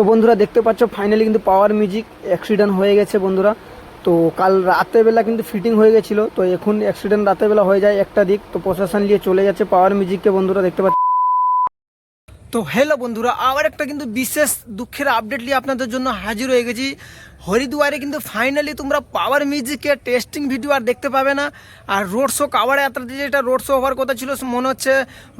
তো বন্ধুরা দেখতে পাচ্ছ ফাইনালি কিন্তু পাওয়ার মিউজিক অ্যাক্সিডেন্ট হয়ে গেছে বন্ধুরা। তো কাল রাতেরবেলা কিন্তু ফিটিং হয়ে গেছিলো, তো এখন অ্যাক্সিডেন্ট রাতেরবেলা হয়ে যায় একটা দিক, তো প্রশাসন নিয়ে চলে যাচ্ছে পাওয়ার মিউজিককে বন্ধুরা দেখতে পাচ্ছ। তো হ্যালো বন্ধুরা, আবার একটা কিন্তু বিশেষ দুঃখের আপডেট নিয়ে আপনাদের জন্য হাজির হয়ে গেছি। হরিদ্বারে কিন্তু ফাইনালি তোমরা পাওয়ার মিউজিকের টেস্টিং ভিডিও আর দেখতে পাবে না। আর রোড শো কাভারে যাত্রাতে যেটা রোড শো হওয়ার কথা ছিল, মনে হচ্ছে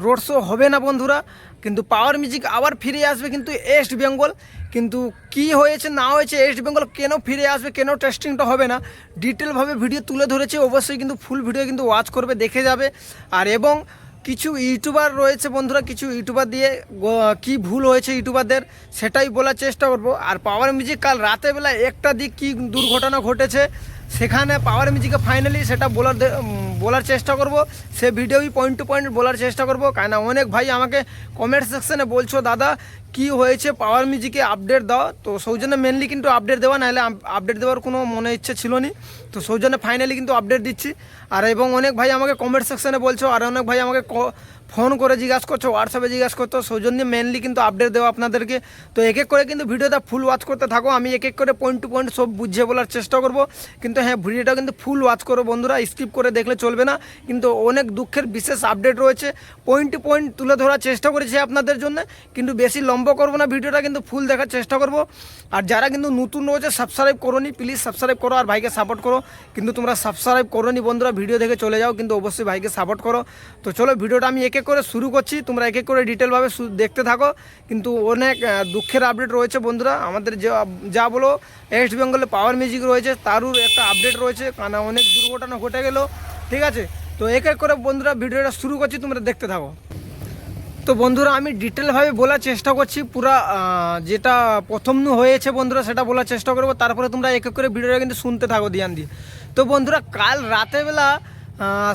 রোড শো হবে না বন্ধুরা। কিন্তু পাওয়ার মিউজিক আবার ফিরে আসবে কিন্তু ওয়েস্ট বেঙ্গল। কিন্তু কি হয়েছে না হয়েছে, ওয়েস্ট বেঙ্গল কেন ফিরে আসবে, কেন টেস্টিংটা হবে না, ডিটেলভাবে ভিডিও তুলে ধরেছে। অবশ্যই কিন্তু ফুল ভিডিও কিন্তু ওয়াচ করবে, দেখে যাবে। আর এবং কিছু ইউটিউবার রয়েছে বন্ধুরা, কিছু ইউটিউবার দিয়ে কি ভুল হয়েছে ইউটিউবারদের সেটাই বলার চেষ্টা করব। আর পাওয়ার মিউজিক কাল রাতেরবেলা একটা দিক কী দুর্ঘটনা ঘটেছে, সেখানে পাওয়ার মিউজিকে ফাইনালি সেটা বলার চেষ্টা করব। সে ভিডিওই পয়েন্ট টু পয়েন্ট বলার চেষ্টা করব। কেন অনেক ভাই আমাকে কমেন্ট সেকশানে বলছো দাদা কি হয়েছে পাওয়ার মিউজিকে আপডেট দাও। তো সৌজন্য মেনলি কিন্তু আপডেট দেওয়া, নাহলে আপডেট দেওয়ার কোনো মনে ইচ্ছে ছিল না। তো সৌজন্য ফাইনালি কিন্তু আপডেট দিচ্ছি। আর এবং অনেক ভাই আমাকে কমেন্ট সেকশানে বলছো, আর অনেক ভাই আমাকে ফোন করে জিজ্ঞাসা করছো, হোয়াটসঅ্যাপে জিজ্ঞাসা করছো, সৌজন্য মেনলি কিন্তু আপডেট দেওয়া আপনাদেরকে। তো এক এক করে কিন্তু ভিডিওটা ফুল ওয়াচ করতে থাকো, আমি এক এক করে পয়েন্ট টু পয়েন্ট সব বুঝিয়ে বলার চেষ্টা করব। কিন্তু হ্যাঁ, ভিডিওটা কিন্তু ফুল ওয়াচ করো বন্ধুরা, স্কিপ করে দেখলে চলবে না। কিন্তু অনেক দুঃখের বিশেষ আপডেট রয়েছে, পয়েন্ট টু পয়েন্ট তুলে ধরার চেষ্টা করেছি আপনাদের জন্য। কিন্তু বেশি লম্বা করবো না ভিডিওটা, কিন্তু ফুল দেখার চেষ্টা করব। আর যারা কিন্তু নতুন রয়েছে সাবস্ক্রাইব করোনি, প্লিজ সাবস্ক্রাইব করো আর ভাইকে সাপোর্ট করো। কিন্তু তোমরা সাবস্ক্রাইব করোনি বন্ধুরা, ভিডিও দেখে চলে যাও, কিন্তু অবশ্যই ভাইকে সাপোর্ট করো। তো চলো ভিডিওটা আমি এক এক করে শুরু করছি, তোমরা এক এক করে ডিটেলভাবে দেখতে থাকো। কিন্তু অনেক দুঃখের আপডেট রয়েছে বন্ধুরা আমাদের, যা বলো ওয়েস্ট বেঙ্গলে পাওয়ার মিউজিক রয়েছে তারও একটা আপডেট রয়েছে, কারণ অনেক দুর্ঘটনা ঘটে গেল। ঠিক আছে, তো এক এক করে বন্ধুরা ভিডিওটা শুরু করছি, তোমরা দেখতে থাকো। তো বন্ধুরা আমি ডিটেলভাবে বলার চেষ্টা করছি, পুরা যেটা প্রথম হয়েছে বন্ধুরা সেটা বলার চেষ্টা করবো। তারপরে তোমরা এক এক করে ভিডিওটা কিন্তু শুনতে থাকো ধ্যান দিয়ে। তো বন্ধুরা কাল রাতেরবেলা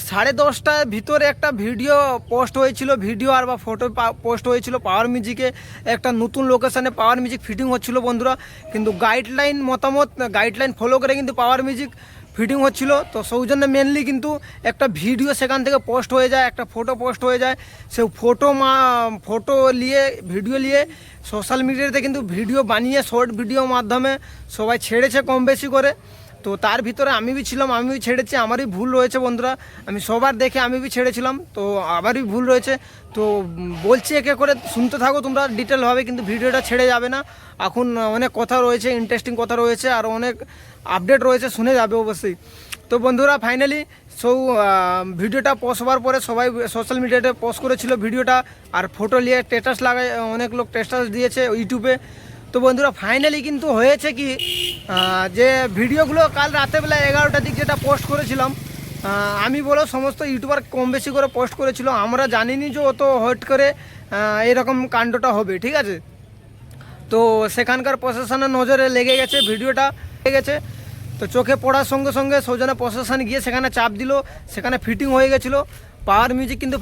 10:30টার ভিতরে একটা ভিডিও পোস্ট হয়েছিল, ভিডিও আর বা ফটো পোস্ট হয়েছিল পাওয়ার মিউজিকে। একটা নতুন লোকেশানে পাওয়ার মিউজিক ফিটিং হচ্ছিল বন্ধুরা। কিন্তু গাইডলাইন ফলো করে কিন্তু পাওয়ার মিউজিক ফিটিং হচ্ছিল। তো সৌজন্য মেনলি কিন্তু একটা ভিডিও সেখান থেকে পোস্ট হয়ে যায়, একটা ফটো পোস্ট হয়ে যায়। সে ফটো নিয়ে ভিডিও নিয়ে সোশ্যাল মিডিয়াতে কিন্তু ভিডিও বানিয়ে শর্ট ভিডিওর মাধ্যমে সবাই ছেড়েছে কম বেশি করে। তো তার ভিতরে আমি ছিলাম, আমিও ছেড়েছি, আমারই ভুল রয়েছে বন্ধুরা। আমি সবার দেখে আমি ছেড়েছিলাম, তো আমারই ভুল রয়েছে। তো বলছি একে করে শুনতে থাকো তোমরা ডিটেলভাবে, কিন্তু ভিডিওটা ছেড়ে যাবে না। এখন অনেক কথা রয়েছে, ইন্টারেস্টিং কথা রয়েছে, আর অনেক আপডেট রয়েছে, শুনে যাবে অবশ্যই। তো বন্ধুরা ফাইনালি ভিডিওটা পোস্ট হওয়ার পরে সবাই সোশ্যাল মিডিয়াতে পোস্ট করেছিল ভিডিওটা, আর ফটো নিয়ে স্ট্যাটাস লাগায়, অনেক লোক স্ট্যাটাস দিয়েছে ইউটিউবে। তো বন্ধুরা ফাইনালি কিন্তু হয়েছে কি, যে ভিডিওগুলো কাল রাতেরবেলা 11টার দিক যেটা পোস্ট করেছিলাম, আমি বলো সমস্ত ইউটিউবার কম বেশি করে পোস্ট করেছিল। আমরা জানিনি যে অত হট করে এরকম কাণ্ডটা হবে। ঠিক আছে, তো সেখানকার প্রশাসনের নজরে লেগে গেছে, ভিডিওটা লেগে গেছে। তো চোখে পড়ার সঙ্গে সঙ্গে সৌজন্য প্রশাসন গিয়ে সেখানে চাপ দিল, সেখানে ফিটিং হয়ে গেছিলো পাওয়ার মিউজিক। কিন্তু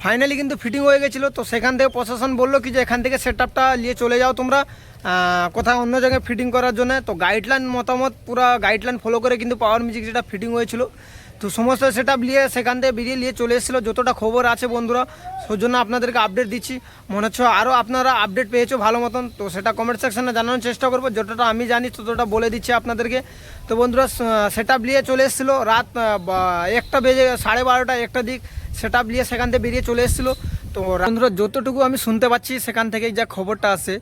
ফাইনালি কিন্তু ফিটিং হয়ে গেছিলো। তো সেখান থেকে প্রশাসন বললো কি যে এখান থেকে সেট আপটা নিয়ে চলে যাও তোমরা কোথাও অন্য জায়গায় ফিটিং করার জন্য। তো গাইডলাইন পুরো গাইডলাইন ফলো করে কিন্তু পাওয়ার মিউজিক যেটা ফিটিং হয়েছিল, তো সমস্ত সেট আপ নিয়ে সেখান থেকে বেরিয়ে নিয়ে চলে এসেছিলো। যতটা খবর আছে বন্ধুরা সেই জন্য আপনাদেরকে আপডেট দিচ্ছি। মনে হচ্ছে আরও আপনারা আপডেট পেয়েছো ভালো মতন, তো সেটা কমেন্ট সেকশানে জানানোর চেষ্টা করবো। যতটা আমি জানি ততটা বলে দিচ্ছি আপনাদেরকে। তো বন্ধুরা সেট আপ নিয়ে চলে এসেছিলো রাত 1টা বেজে 12:30 একটা দিক সেট আপ নিয়ে সেখান থেকে বেরিয়ে চলে এসেছিলো। তো বন্ধুরা যতটুকু আমি শুনতে পাচ্ছি সেখান থেকেই যা খবরটা আসে,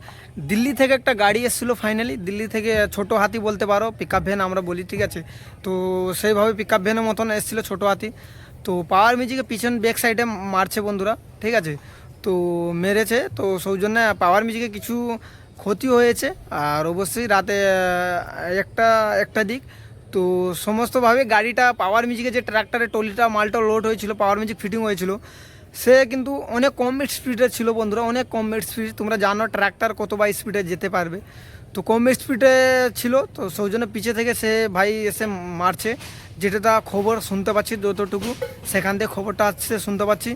দিল্লি থেকে একটা গাড়ি এসেছিলো ফাইনালি, দিল্লি থেকে ছোটো হাতি বলতে পারো, পিকআপ ভ্যান আমরা বলি। ঠিক আছে, তো সেইভাবে পিকআপ ভ্যানের মতন এসেছিলো ছোটো হাতি। তো পাওয়ার মিউজিকের পিছন ব্যাক সাইডে মারছে বন্ধুরা। ঠিক আছে, তো মেরেছে, তো সৌজন্য পাওয়ার মিউজিকে কিছু ক্ষতি হয়েছে। আর অবশ্যই রাতে একটা দিক তো সমস্তভাবে গাড়িটা পাওয়ার মিউজিকে যে ট্রাক্টরে টলিটা মালটা লোড হয়েছিল, পাওয়ার মিউজিক ফিটিং হয়েছিল, সে কিন্তু অনেক কম স্পিডে ছিল বন্ধুরা, অনেক কম স্পিড। তোমরা জানো ট্রাক্টর কত বা স্পিডে যেতে পারবে, তো কম স্পিডে ছিল। তো সৌজন্য পিছে থেকে সে ভাই এসে মারছে, যেটা খবর শুনতে পাচ্ছি যতটুকু সেখান থেকে খবরটা আসছে শুনতে পাচ্ছি।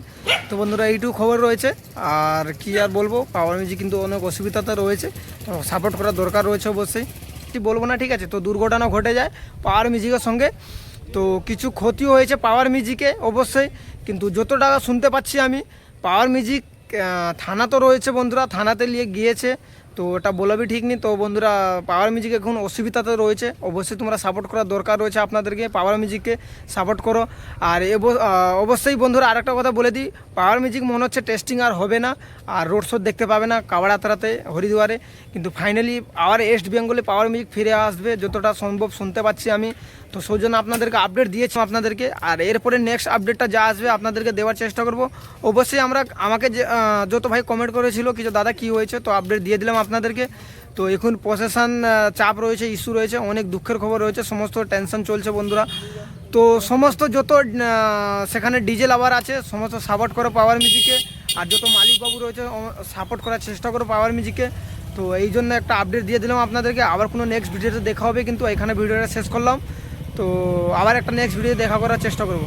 তো বন্ধুরা এইটুকু খবর রয়েছে, আর কি আর বলবো, পাওয়ার মিউজিক কিন্তু অনেক অসুবিধাতে রয়েছে, তো সাপোর্ট করার দরকার রয়েছে অবশ্যই, বলবো না। ঠিক আছে, তো দুর্ঘটনা ঘটে যায় পাওয়ার মিউজিকের সঙ্গে, তো কিছু ক্ষতি হয়েছে পাওয়ার মিউজিকে অবশ্যই। কিন্তু যত টাকা শুনতে পাচ্ছি আমি, পাওয়ার মিউজিক থানা তো রয়েছে বন্ধুরা, থানাতে নিয়ে গিয়েছে। তো তো এটা বলাবি ঠিক নেই। তো বন্ধুরা পাওয়ার মিউজিক এখন অসুবিধাতে রয়েছে, অবশ্যই তোমরা সাপোর্ট করার দরকার রয়েছে আপনাদেরকে, পাওয়ার মিউজিককে সাপোর্ট করো। আর অবশ্যই বন্ধুরা আরেকটা কথা বলে দিই, পাওয়ার মিউজিক মনে হচ্ছে টেস্টিং আর হবে না, আর রোড শো দেখতে পাবে না কাওড়াতলাতে হরিদ্বারে, কিন্তু ফাইনালি আবার ওয়েস্ট বেঙ্গলে পাওয়ার মিউজিক ফিরে আসবে যতটা সম্ভব শুনতে পাচ্ছি আমি। তো সেই জন্য আপনাদেরকে আপডেট দিয়েছি আপনাদেরকে, আর এরপরে নেক্সট আপডেটটা যা আসবে আপনাদেরকে দেওয়ার চেষ্টা করব। অবশ্যই আমাকে যে যত ভাই কমেন্ট করেছিল কিছু দাদা কি হয়েছে, তো আপডেট দিয়ে দিলাম আপনাদেরকে। তো এখন প্রশাসন চাপ রয়েছে, ইস্যু রয়েছে, অনেক দুঃখের খবর রয়েছে, সমস্ত টেনশন চলছে বন্ধুরা। তো সমস্ত যত সেখানে ডিজে লাভার আছে সমস্ত সাপোর্ট করো পাওয়ার মিউজিকে, আর যত মালিকবাবু রয়েছে সাপোর্ট করার চেষ্টা করো পাওয়ার মিউজিকে। তো এই জন্য একটা আপডেট দিয়ে দিলাম আপনাদেরকে। আবার কোনো নেক্সট ভিডিওতে দেখা হবে, কিন্তু এখানে ভিডিওটা শেষ করলাম। তো আবার একটা নেক্সট ভিডিও দেখা করার চেষ্টা করব।